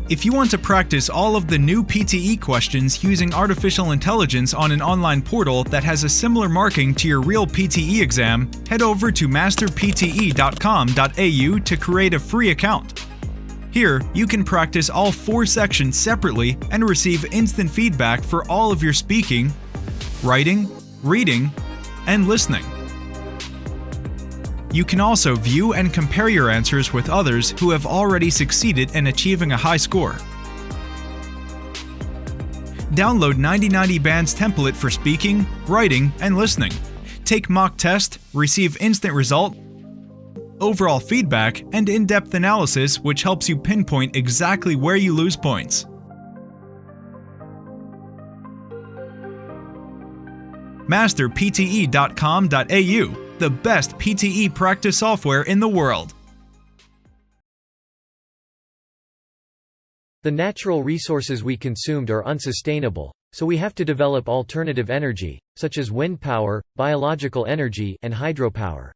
If you want to practice all of the new PTE questions using artificial intelligence on an online portal that has a similar marking to your real PTE exam, head over to masterpte.com.au to create a free account. Here, you can practice all 4 sections separately and receive instant feedback for all of your speaking, writing, reading, and listening. You can also view and compare your answers with others who have already succeeded in achieving a high score. Download 9090 Band's template for speaking, writing, and listening. Take mock test, receive instant result, overall feedback, and in-depth analysis which helps you pinpoint exactly where you lose points. masterpte.com.au, the best PTE practice software in the world. The natural resources we consumed are unsustainable, so we have to develop alternative energy, such as wind power, biological energy, and hydropower.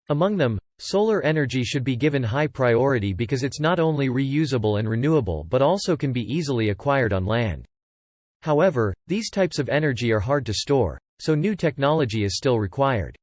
Among them, solar energy should be given high priority because it's not only reusable and renewable but also can be easily acquired on land. However, these types of energy are hard to store, so new technology is still required.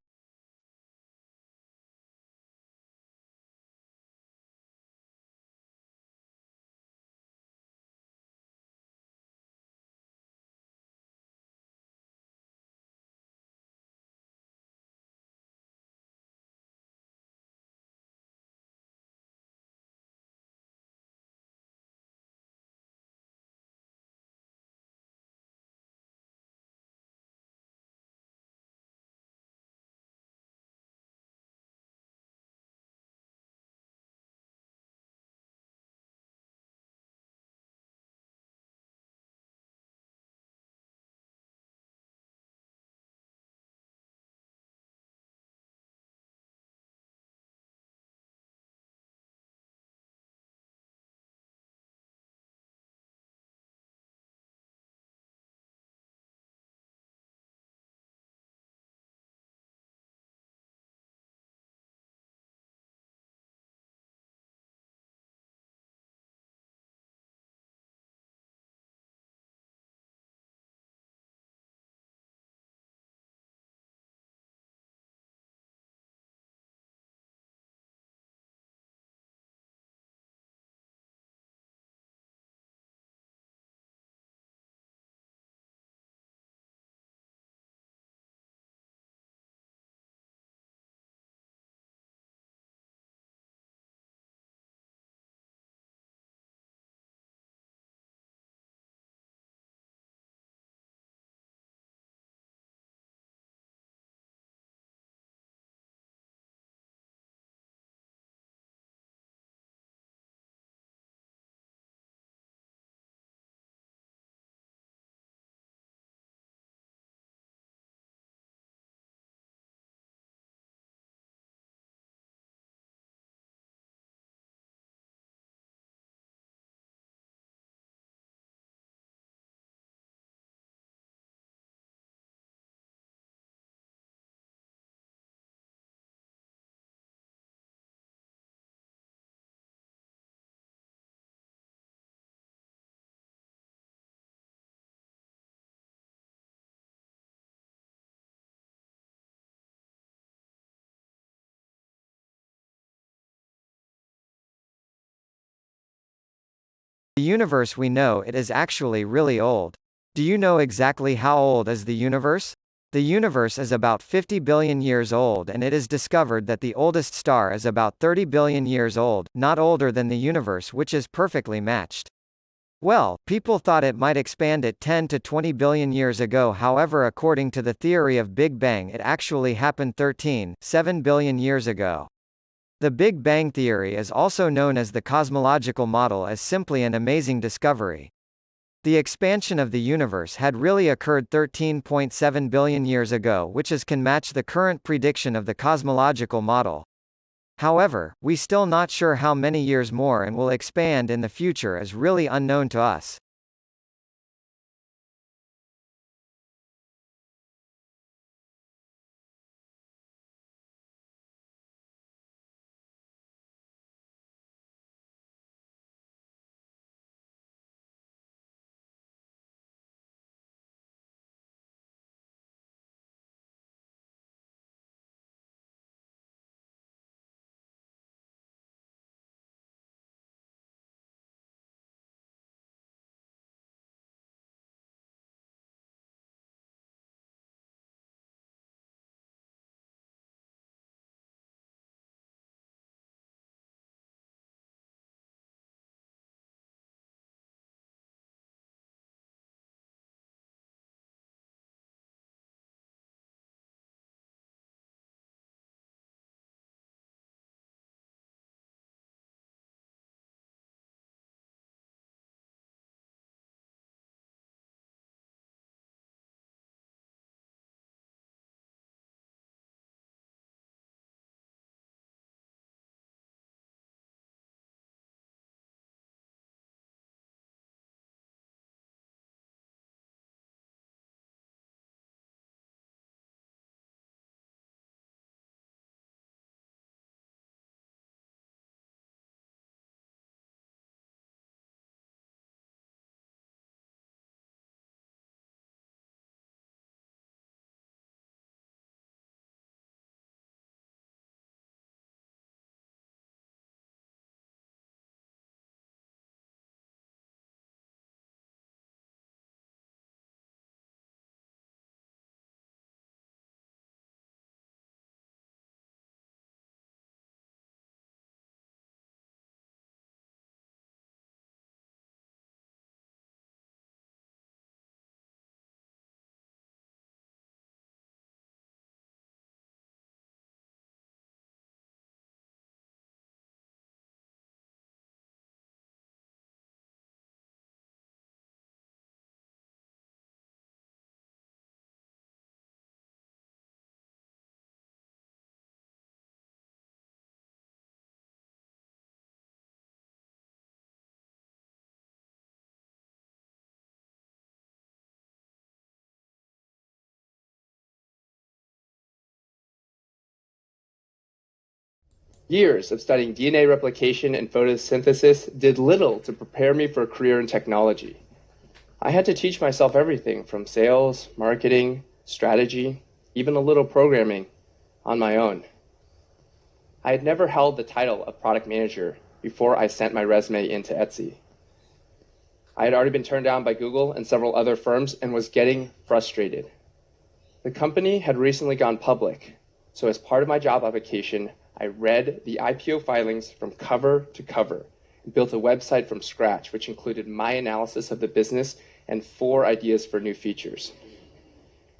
The universe we know it is actually really old. Do you know exactly how old is the universe? The universe is about 50 billion years old, and it is discovered that the oldest star is about 30 billion years old, not older than the universe, which is perfectly matched. Well, people thought it might expand at 10 to 20 billion years ago. However, according to the theory of Big Bang, it actually happened 13.7 billion years ago. The Big Bang theory is also known as the cosmological model, as simply an amazing discovery. The expansion of the universe had really occurred 13.7 billion years ago, which can match the current prediction of the cosmological model. However, we still not sure how many years more and will expand in the future is really unknown to us. Years of studying DNA replication and photosynthesis did little to prepare me for a career in technology. I had to teach myself everything from sales, marketing, strategy, even a little programming on my own. I had never held the title of product manager before I sent my resume into Etsy. I had already been turned down by Google and several other firms and was getting frustrated. The company had recently gone public, so as part of my job application, I read the IPO filings from cover to cover and built a website from scratch, which included my analysis of the business and 4 ideas for new features.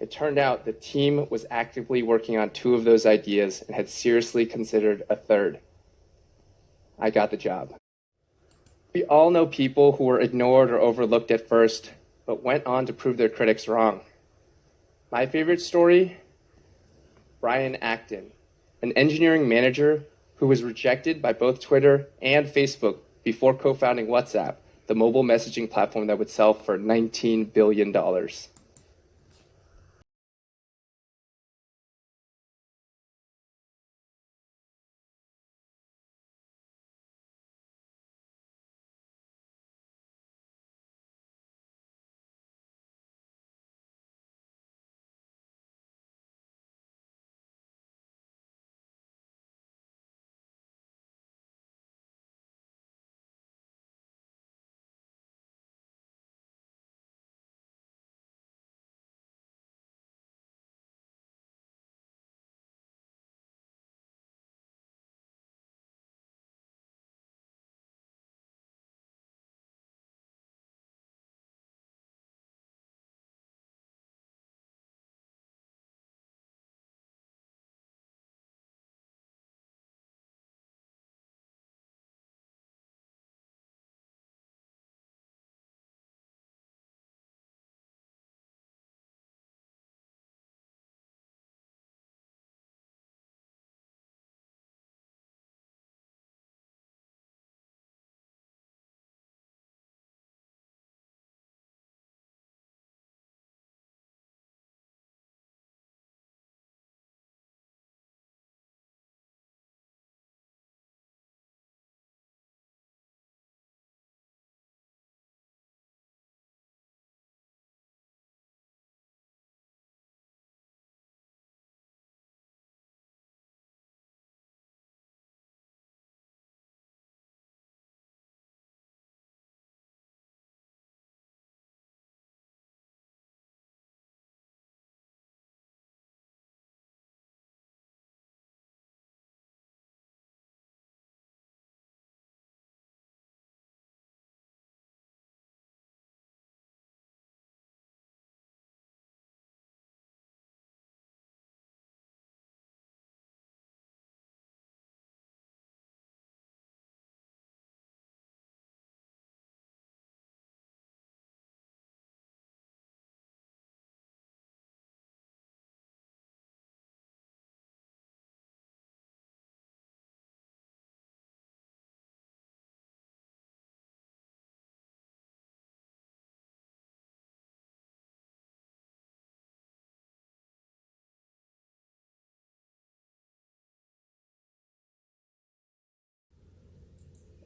It turned out the team was actively working on 2 of those ideas and had seriously considered a 3rd. I got the job. We all know people who were ignored or overlooked at first, but went on to prove their critics wrong. My favorite story? Brian Acton, an engineering manager who was rejected by both Twitter and Facebook before co-founding WhatsApp, the mobile messaging platform that would sell for $19 billion.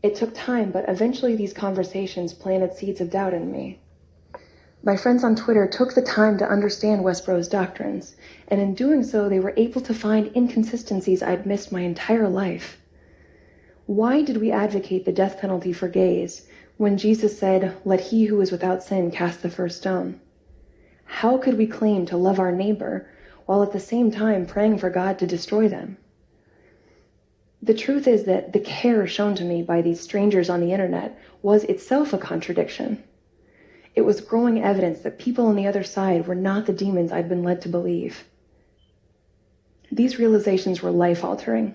It took time, but eventually these conversations planted seeds of doubt in me. My friends on Twitter took the time to understand Westboro's doctrines, and in doing so, they were able to find inconsistencies I'd missed my entire life. Why did we advocate the death penalty for gays when Jesus said, "Let he who is without sin cast the first stone"? How could we claim to love our neighbor while at the same time praying for God to destroy them? The truth is that the care shown to me by these strangers on the internet was itself a contradiction. It was growing evidence that people on the other side were not the demons I'd been led to believe. These realizations were life-altering.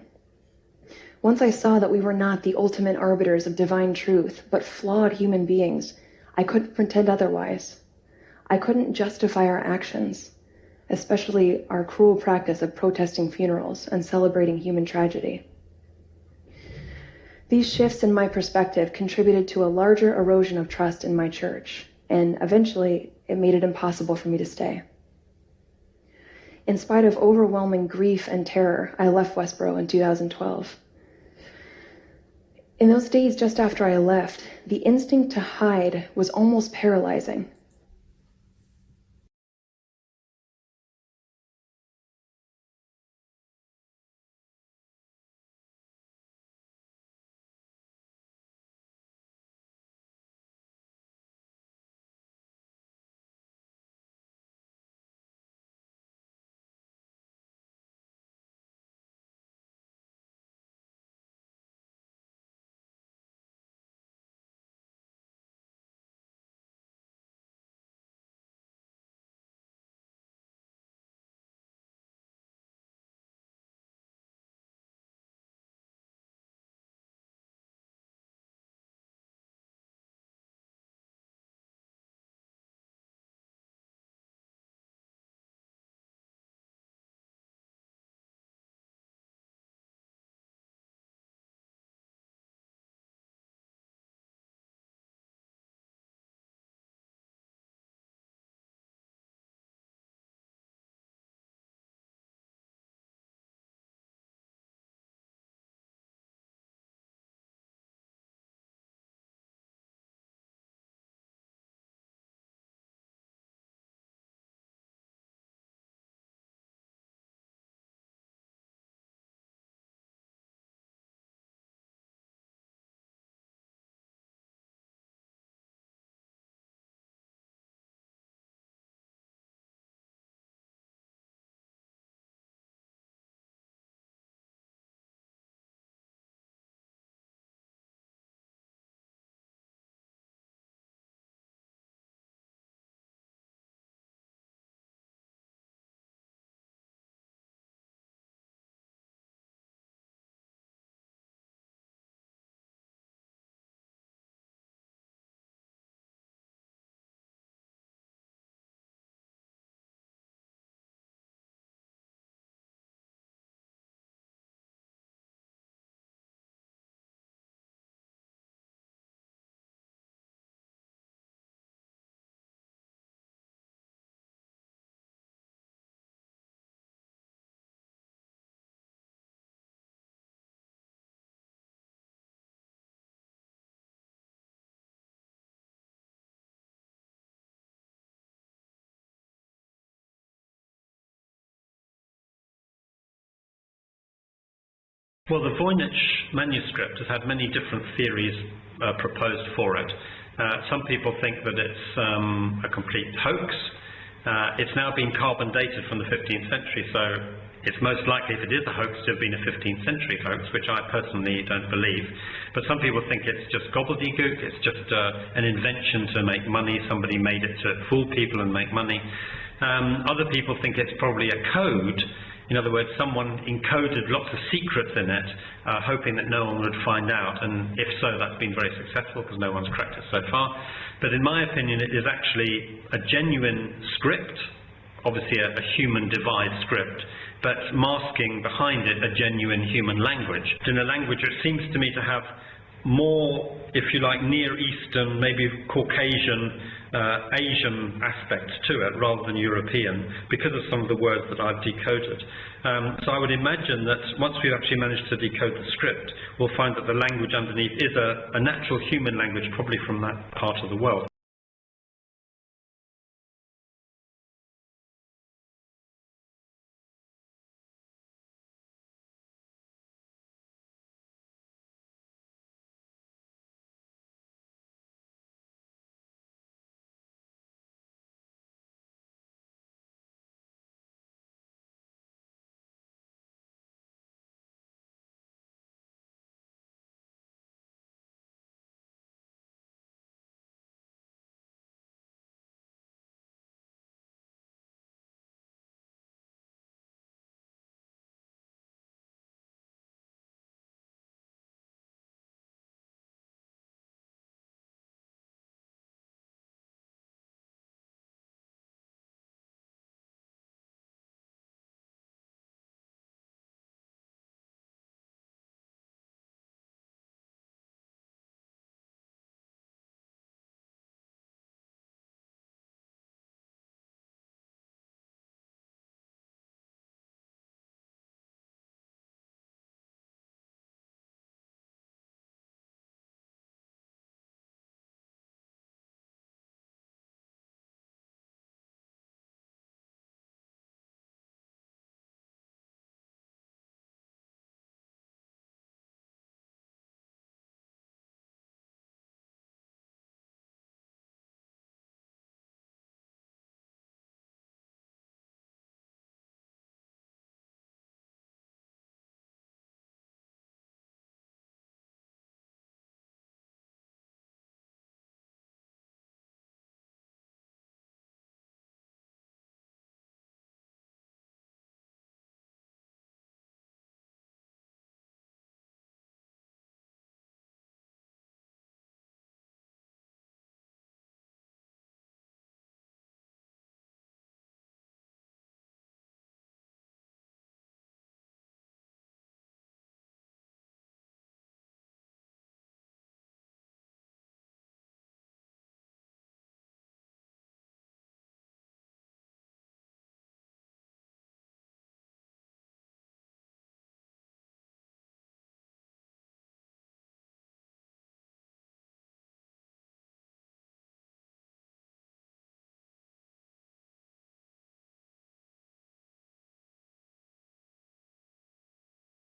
Once I saw that we were not the ultimate arbiters of divine truth, but flawed human beings, I couldn't pretend otherwise. I couldn't justify our actions, especially our cruel practice of protesting funerals and celebrating human tragedy. These shifts in my perspective contributed to a larger erosion of trust in my church, and eventually it made it impossible for me to stay. In spite of overwhelming grief and terror, I left Westboro in 2012. In those days just after I left, the instinct to hide was almost paralyzing. Well, the Voynich manuscript has had many different theories proposed for it. Some people think that it's a complete hoax. It's now been carbon dated from the 15th century, so it's most likely, if it is a hoax, to have been a 15th century hoax, which I personally don't believe. But some people think it's just gobbledygook, it's just an invention to make money, somebody made it to fool people and make money. Other people think it's probably a code. In other words, someone encoded lots of secrets in it, hoping that no one would find out, and if so, that's been very successful because no one's cracked it so far. But in my opinion, it is actually a genuine script, obviously a human devised script, but masking behind it a genuine human language. In a language which seems to me to have more, if you like, Near Eastern, maybe Caucasian, Asian aspect to it rather than European, because of some of the words that I've decoded. So I would imagine that once we've actually managed to decode the script, we'll find that the language underneath is a natural human language, probably from that part of the world.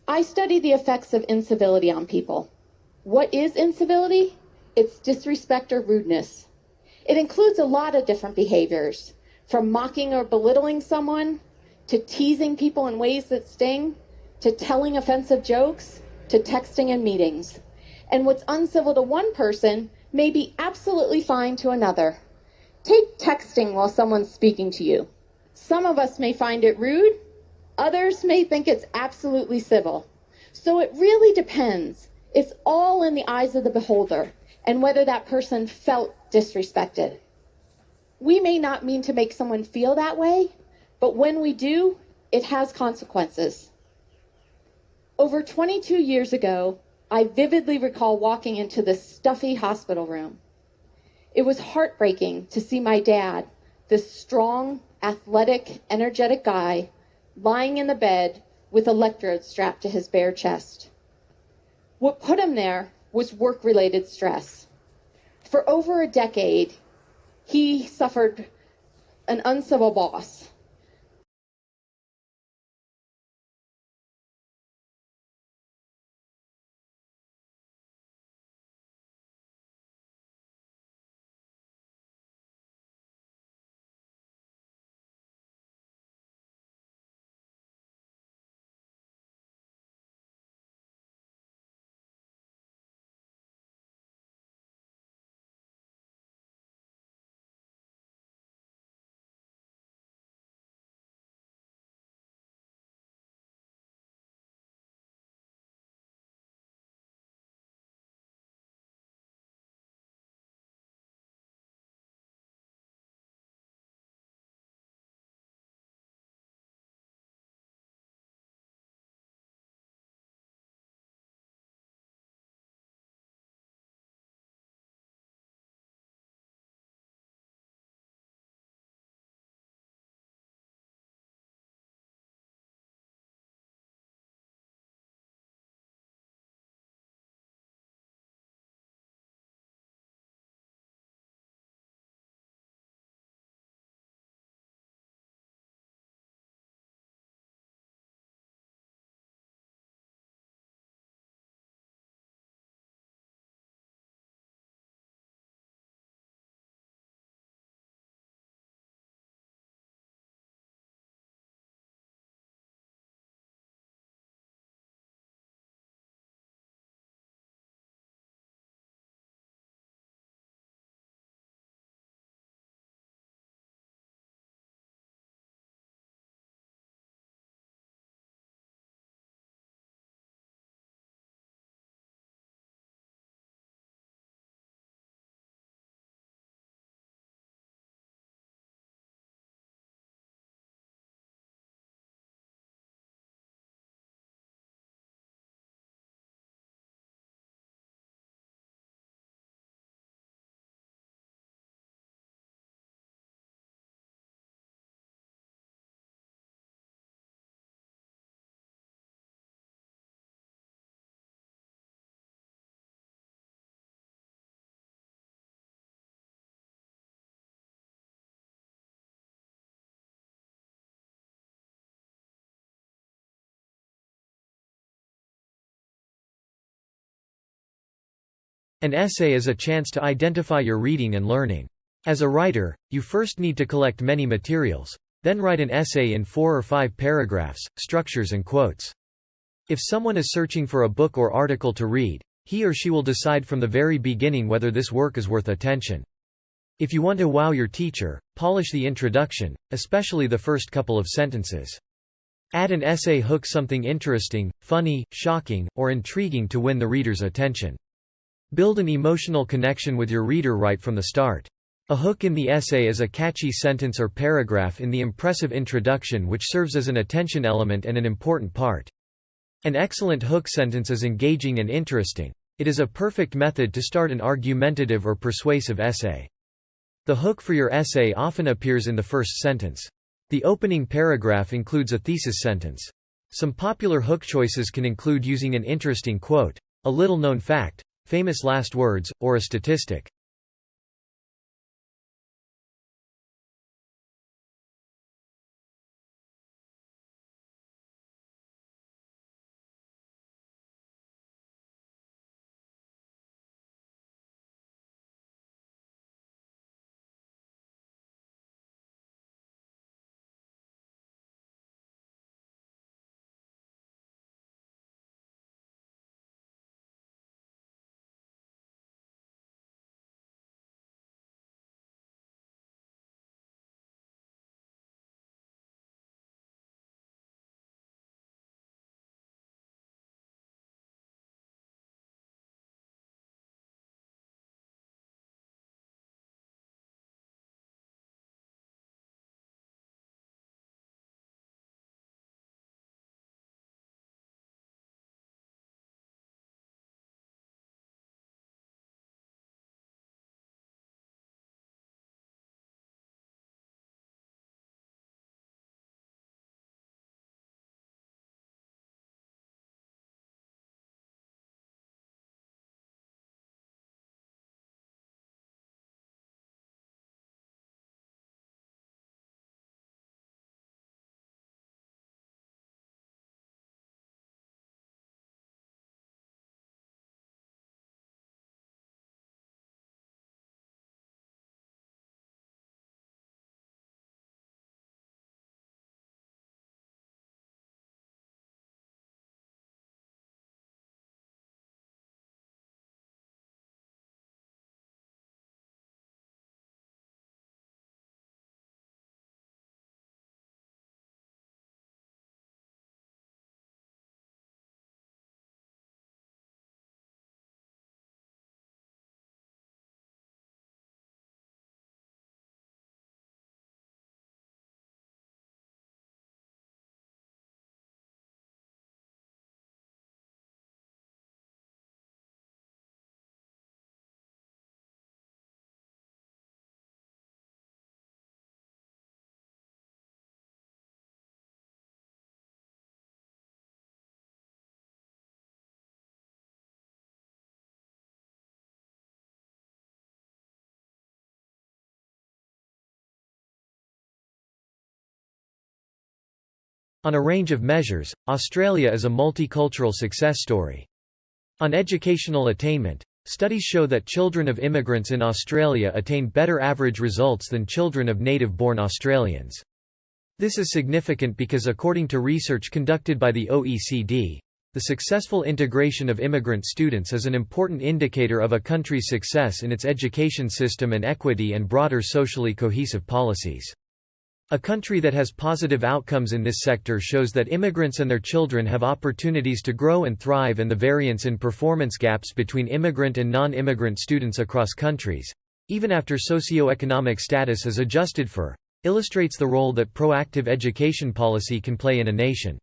I study the effects of incivility on people. What is incivility? It's disrespect or rudeness. It includes a lot of different behaviors, from mocking or belittling someone, to teasing people in ways that sting, to telling offensive jokes, to texting in meetings. And what's uncivil to one person may be absolutely fine to another. Take texting while someone's speaking to you. Some of us may find it rude, others may think it's absolutely civil. So it really depends. It's all in the eyes of the beholder and whether that person felt disrespected. We may not mean to make someone feel that way, but when we do, it has consequences. Over 22 years ago, I vividly recall walking into this stuffy hospital room. It was heartbreaking to see my dad, this strong, athletic, energetic guy, lying in the bed with electrodes strapped to his bare chest. What put him there was work-related stress. For over a decade, he suffered an uncivil boss, An essay is a chance to identify your reading and learning. As a writer, you first need to collect many materials. Then write an essay in 4 or 5 paragraphs, structures and quotes. If someone is searching for a book or article to read, he or she will decide from the very beginning whether this work is worth attention. If you want to wow your teacher, polish the introduction, especially the first couple of sentences. Add an essay hook, something interesting, funny, shocking, or intriguing to win the reader's attention. Build an emotional connection with your reader right from the start. A hook in the essay is a catchy sentence or paragraph in the impressive introduction which serves as an attention element and an important part. An excellent hook sentence is engaging and interesting. It is a perfect method to start an argumentative or persuasive essay. The hook for your essay often appears in the first sentence. The opening paragraph includes a thesis sentence. Some popular hook choices can include using an interesting quote, a little-known fact, famous last words, or a statistic. On a range of measures, Australia is a multicultural success story. On educational attainment, studies show that children of immigrants in Australia attain better average results than children of native-born Australians. This is significant because according to research conducted by the OECD, the successful integration of immigrant students is an important indicator of a country's success in its education system and equity and broader socially cohesive policies. A country that has positive outcomes in this sector shows that immigrants and their children have opportunities to grow and thrive, and the variance in performance gaps between immigrant and non-immigrant students across countries, even after socio-economic status is adjusted for, illustrates the role that proactive education policy can play in a nation.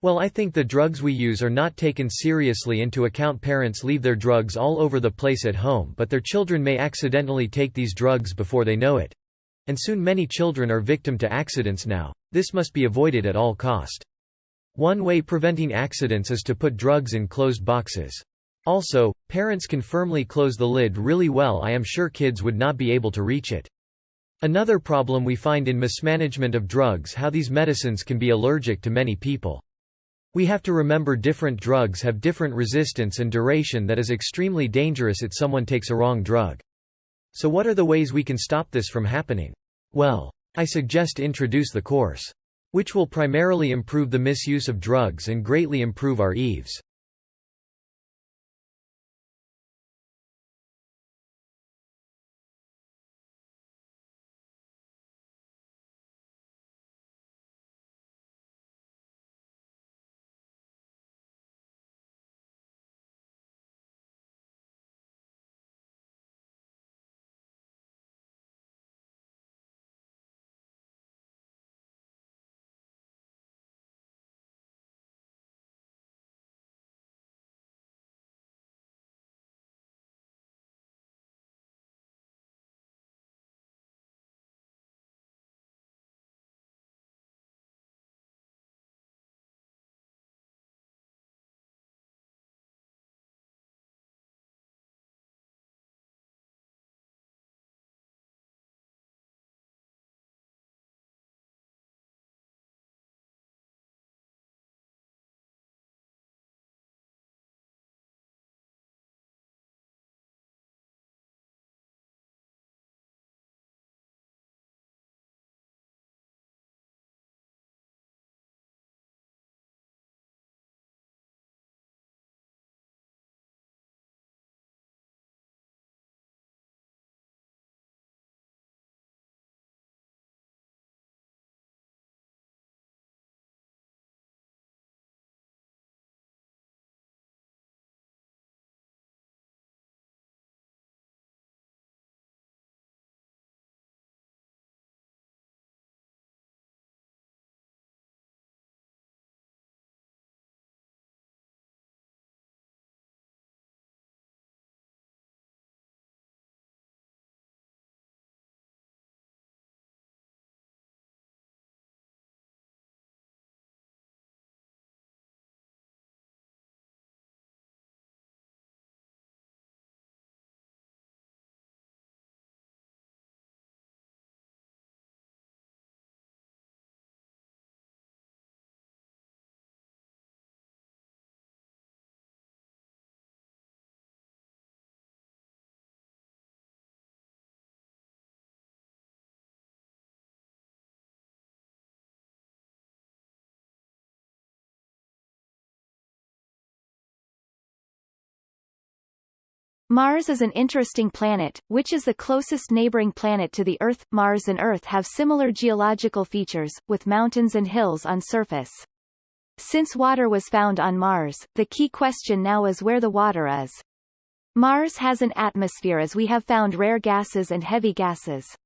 Well, I think the drugs we use are not taken seriously into account. Parents leave their drugs all over the place at home, but their children may accidentally take these drugs before they know it. And soon many children are victim to accidents now. This must be avoided at all cost. One way preventing accidents is to put drugs in closed boxes. Also, parents can firmly close the lid really well. I am sure kids would not be able to reach it. Another problem we find in mismanagement of drugs, how these medicines can be allergic to many people. We have to remember different drugs have different resistance and duration that is extremely dangerous if someone takes a wrong drug. So what are the ways we can stop this from happening? Well, I suggest introduce the course, which will primarily improve the misuse of drugs and greatly improve our EVs. Mars is an interesting planet, which is the closest neighboring planet to the Earth. Mars and Earth have similar geological features, with mountains and hills on surface. Since water was found on Mars, the key question now is where the water is. Mars has an atmosphere as we have found rare gases and heavy gases.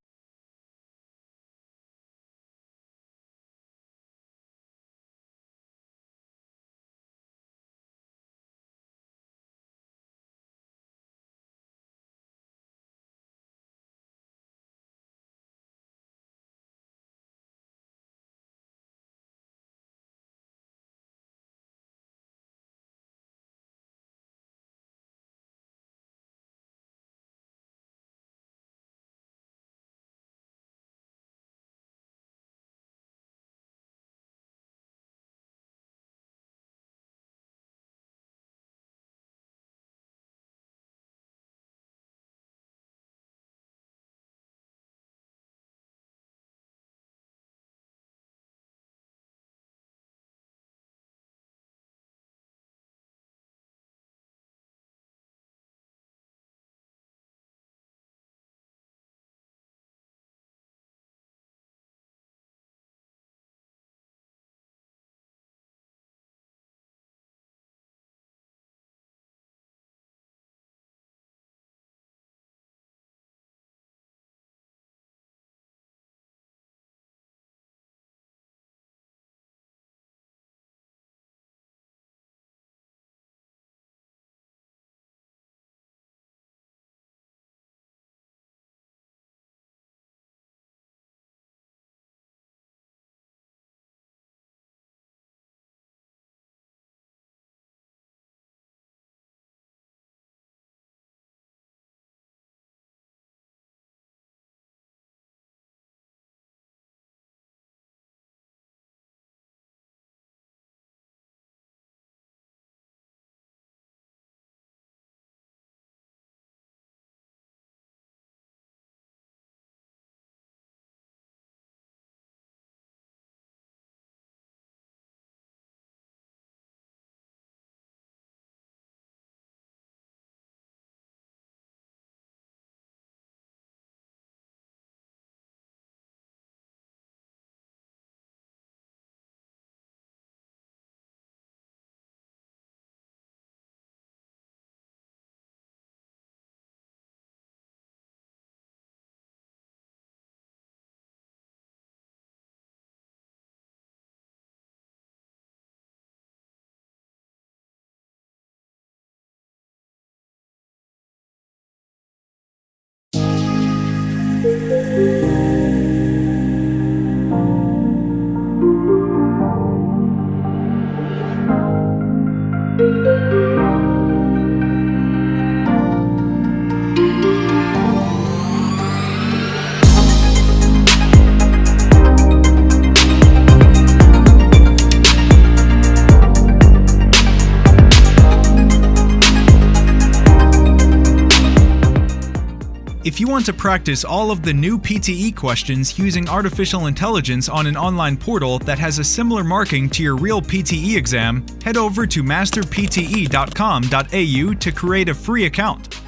If you want to practice all of the new PTE questions using artificial intelligence on an online portal that has a similar marking to your real PTE exam, head over to masterpte.com.au to create a free account.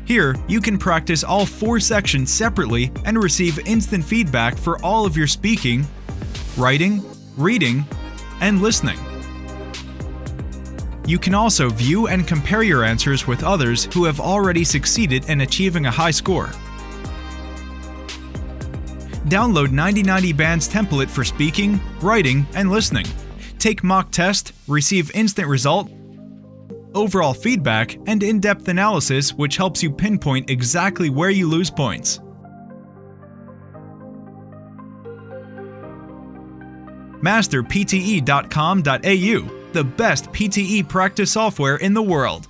Here, you can practice all 4 sections separately and receive instant feedback for all of your speaking, writing, reading, and listening. You can also view and compare your answers with others who have already succeeded in achieving a high score. Download 9090 Band's template for speaking, writing, and listening. Take mock test, receive instant result, overall feedback, and in-depth analysis which helps you pinpoint exactly where you lose points. masterpte.com.au, the best PTE practice software in the world.